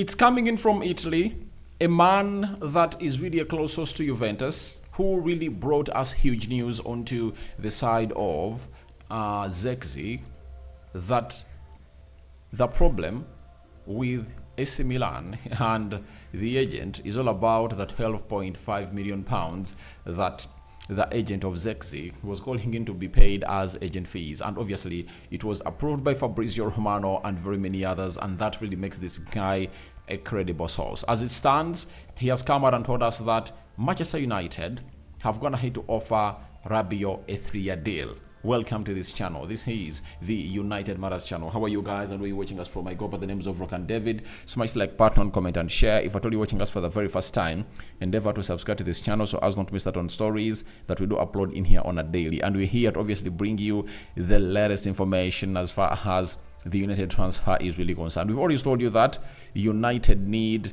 It's coming in from Italy, a man that is really a close source to Juventus, who really brought us huge news onto the side of Zexi, that the problem with AC Milan and the agent is all about the 12.5 million pounds that the agent of Zexi was calling in to be paid as agent fees, and obviously it was approved by Fabrizio Romano and very many others, and that really makes this guy a credible source. As it stands, he has come out and told us that Manchester United have gone ahead to offer Rabiot a 3-year deal. Welcome to this channel. This is the United Matters channel. How are you guys, and where are you watching us from? I go by the names of Rock and David. Smash the like button, comment and share. If at all you're watching us for the very first time, endeavor to subscribe to this channel so as not to miss out on stories that we do upload in here on a daily. And we're here to obviously bring you the latest information as far as the United transfer is really concerned. We've already told you that United need 2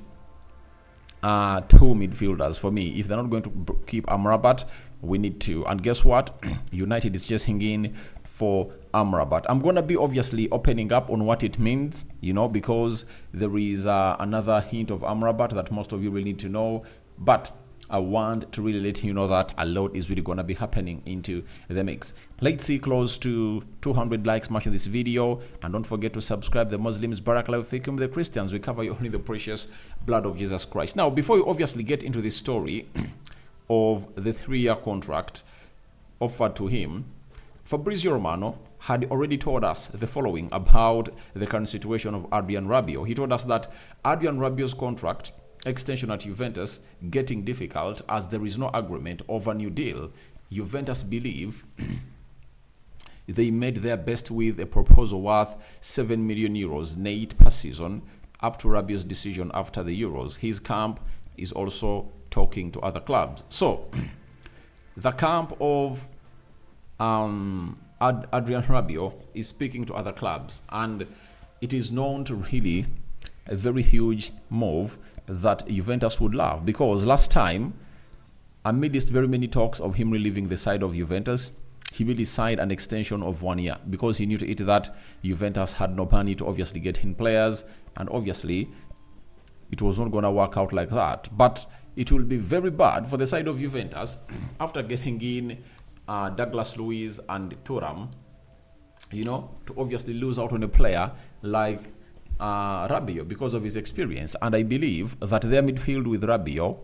midfielders. For me, if they're not going to keep Amrabat, we need to. And guess what? United is chasing in for Amrabat. I'm going to be obviously opening up on what it means, you know, because there is another hint of Amrabat that most of you will need to know. But I want to really let you know that a lot is really going to be happening into the mix. Let's see close to 200 likes matching this video, and don't forget to subscribe. The Muslims, Barakallahu Fikum. The Christians, we cover you only the precious blood of Jesus Christ. Now, before we obviously get into this story of the 3-year contract offered to him, Fabrizio Romano had already told us the following about the current situation of Adrien Rabiot. He told us that Adrien Rabiot's contract extension at Juventus getting difficult as there is no agreement of a new deal. Juventus believe they made their best with a proposal worth 7 million euros net per season up to Rabiot's decision after the Euros. His camp is also talking to other clubs. So the camp of Adrien Rabiot is speaking to other clubs, and it is known to really a very huge move that Juventus would love, because last time, amidst very many talks of him leaving the side of Juventus, he really signed an extension of 1 year because he knew to it that Juventus had no money to obviously get in players, and obviously it was not going to work out like that. But it will be very bad for the side of Juventus after getting in Douglas Luiz and Thuram, you know, to obviously lose out on a player like Rabiot because of his experience. And I believe that their midfield with Rabiot,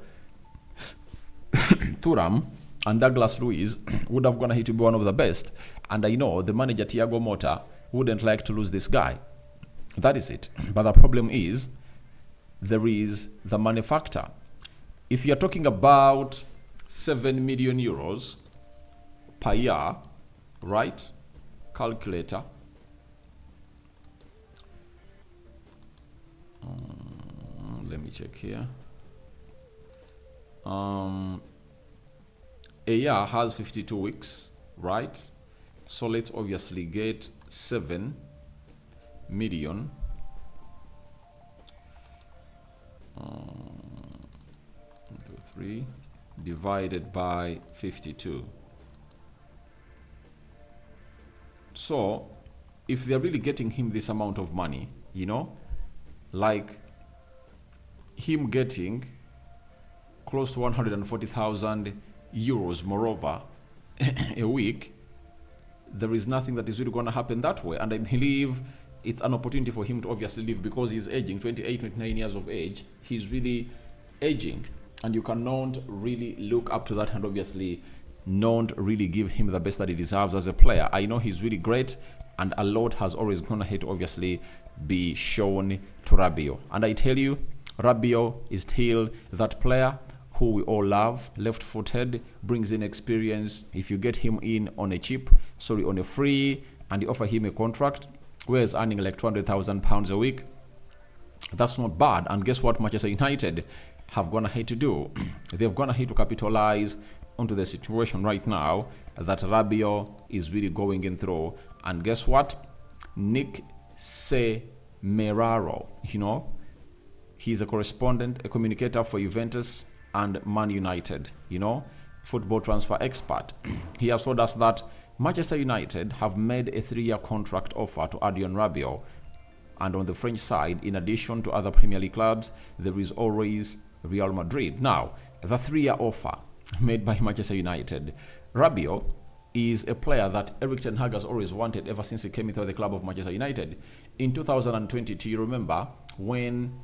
Thuram and Douglas Luiz would have gone ahead to be one of the best. And I know the manager Thiago Motta wouldn't like to lose this guy. That is it. But the problem is there is the money factor. If you're talking about 7 million euros per year, right? Calculator. Let me check here. A year has 52 weeks, right? So let's obviously get 7 million 3 divided by 52. So if they're really getting him this amount of money, you know, like him getting close to 140,000 euros moreover a week, there is nothing that is really going to happen that way. And I believe it's an opportunity for him to obviously leave because he's aging, 28, 29 years of age. He's really aging, and you cannot really look up to that and obviously not really give him the best that he deserves as a player. I know he's really great, and a lot has always gone ahead to obviously be shown to Rabiot. And I tell you, Rabiot is still that player who we all love, left-footed, brings in experience. If you get him in on a free, and you offer him a contract where he's earning like 200,000 pounds a week, that's not bad. And guess what Manchester United have gone ahead to do? They've gone ahead to capitalize onto the situation right now that Rabiot is really going in through. And guess what? Nick Semeraro, you know, he's a correspondent, a communicator for Juventus and Man United, you know, football transfer expert. He has told us that Manchester United have made a 3-year contract offer to Adrien Rabiot And on the French side, in addition to other Premier League clubs, there is always Real Madrid. Now, the 3-year offer made by Manchester United. Rabiot is a player that Erik ten Hag has always wanted ever since he came into the club of Manchester United. In 2022, you remember when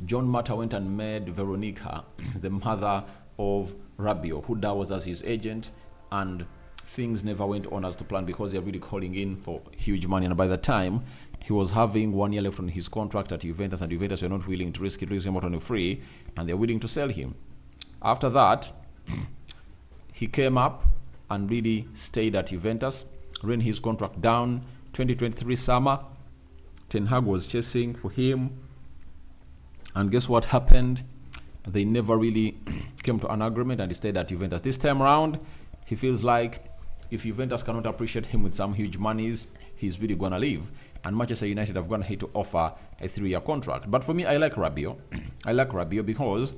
John Mata went and met Veronica, the mother of Rabiot, who was as his agent, and things never went on as to plan because they're really calling in for huge money. And by the time, he was having 1 year left on his contract at Juventus, and Juventus were not willing to risk it, release him out on a free, and they're willing to sell him. After that, he came up and really stayed at Juventus, ran his contract down. 2023 summer, Ten Hag was chasing for him, and guess what happened? They never really came to an agreement, and he stayed at Juventus. This time around, he feels like if Juventus cannot appreciate him with some huge monies, he's really gonna leave. And Manchester United have gone ahead to offer a 3-year contract. But for me, I like Rabiot. I like Rabiot because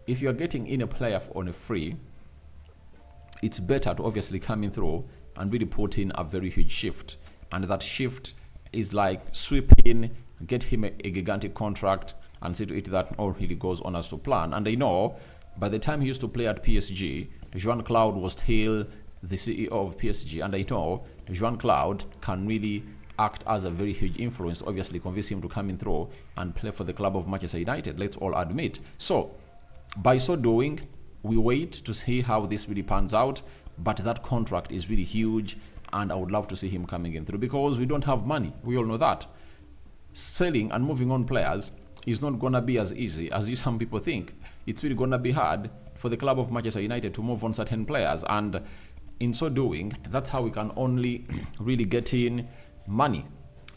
if you're getting in a player on a free, it's better to obviously come in through and really put in a very huge shift. And that shift is like sweep in, get him a gigantic contract, and see to it that all really goes on as to plan. And I know by the time he used to play at PSG, Jean-Claude was still the CEO of PSG. And I know Jean-Claude can really act as a very huge influence to obviously convince him to come in through and play for the club of Manchester United. Let's all admit. So, by so doing, we wait to see how this really pans out. But that contract is really huge, and I would love to see him coming in through because we don't have money. We all know that. Selling and moving on players is not going to be as easy as some people think. It's really going to be hard for the club of Manchester United to move on certain players. And in so doing, that's how we can only really get in money.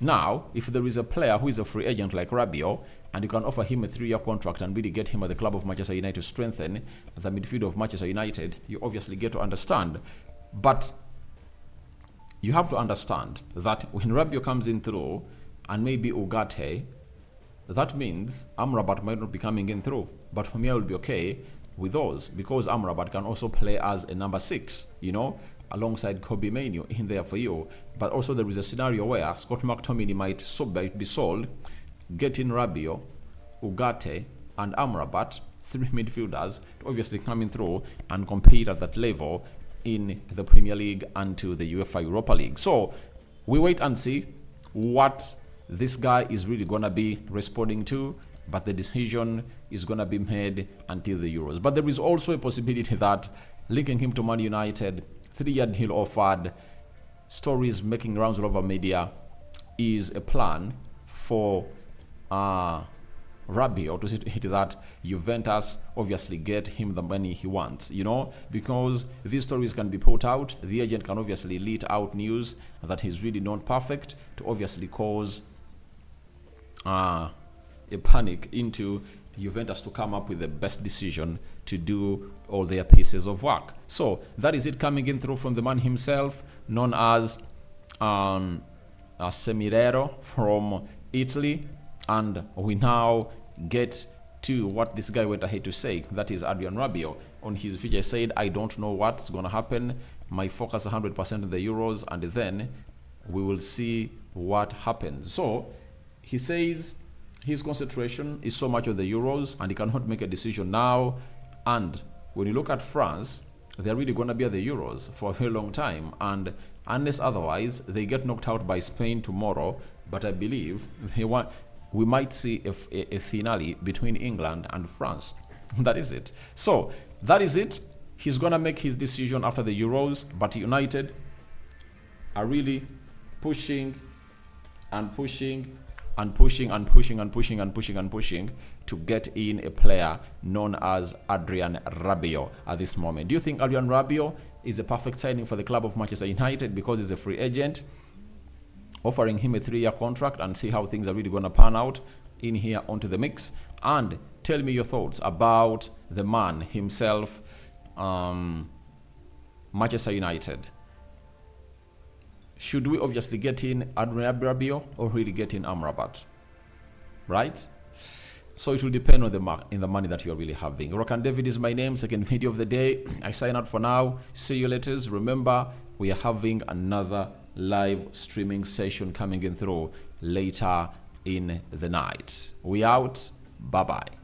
Now, if there is a player who is a free agent like Rabiot, and you can offer him a 3-year contract and really get him at the club of Manchester United to strengthen the midfield of Manchester United, you obviously get to understand. But you have to understand that when Rabiot comes in through, and maybe Ugarte, that means Amrabat might not be coming in through. But for me, I will be okay with those because Amrabat can also play as a number 6, alongside Kobe Mainoo in there for you. But also there is a scenario where Scott McTominay might be sold, get in Rabiot, Ugarte, and Amrabat, 3 midfielders, to obviously coming through and compete at that level in the Premier League and to the UEFA Europa League. So we wait and see what this guy is really going to be responding to, but the decision is going to be made until the Euros. But there is also a possibility that linking him to Man United, 3-year deal offered, stories making rounds all over media, is a plan for Rabiot to hit that Juventus obviously get him the money he wants, because these stories can be put out. The agent can obviously leak out news that he's really not perfect to obviously cause a panic into Juventus to come up with the best decision to do all their pieces of work. So that is it coming in through from the man himself, known as Semirero from Italy. And we now get to what this guy went ahead to say. That is Adrien Rabiot. On his feature said, I don't know what's going to happen. My focus 100% on the Euros, and then we will see what happens. So he says his concentration is so much on the Euros, and he cannot make a decision now. And when you look at France, they're really going to be at the Euros for a very long time. And unless otherwise, they get knocked out by Spain tomorrow. But I believe we might see a finale between England and France. That is it. So that is it. He's going to make his decision after the Euros. But United are really pushing and pushing and pushing and pushing and pushing and pushing and pushing to get in a player known as Adrien Rabiot at this moment. Do you think Adrien Rabiot is a perfect signing for the club of Manchester United because he's a free agent? Offering him a 3-year contract and see how things are really going to pan out in here onto the mix. And tell me your thoughts about the man himself, Manchester United. Should we obviously get in Adrien Rabiot or really get in Amrabat? Right? So it will depend on the money that you are really having. Rock and David is my name. Second video of the day. I sign out for now. See you later. Remember, we are having another live streaming session coming in through later in the night. We out. Bye-bye.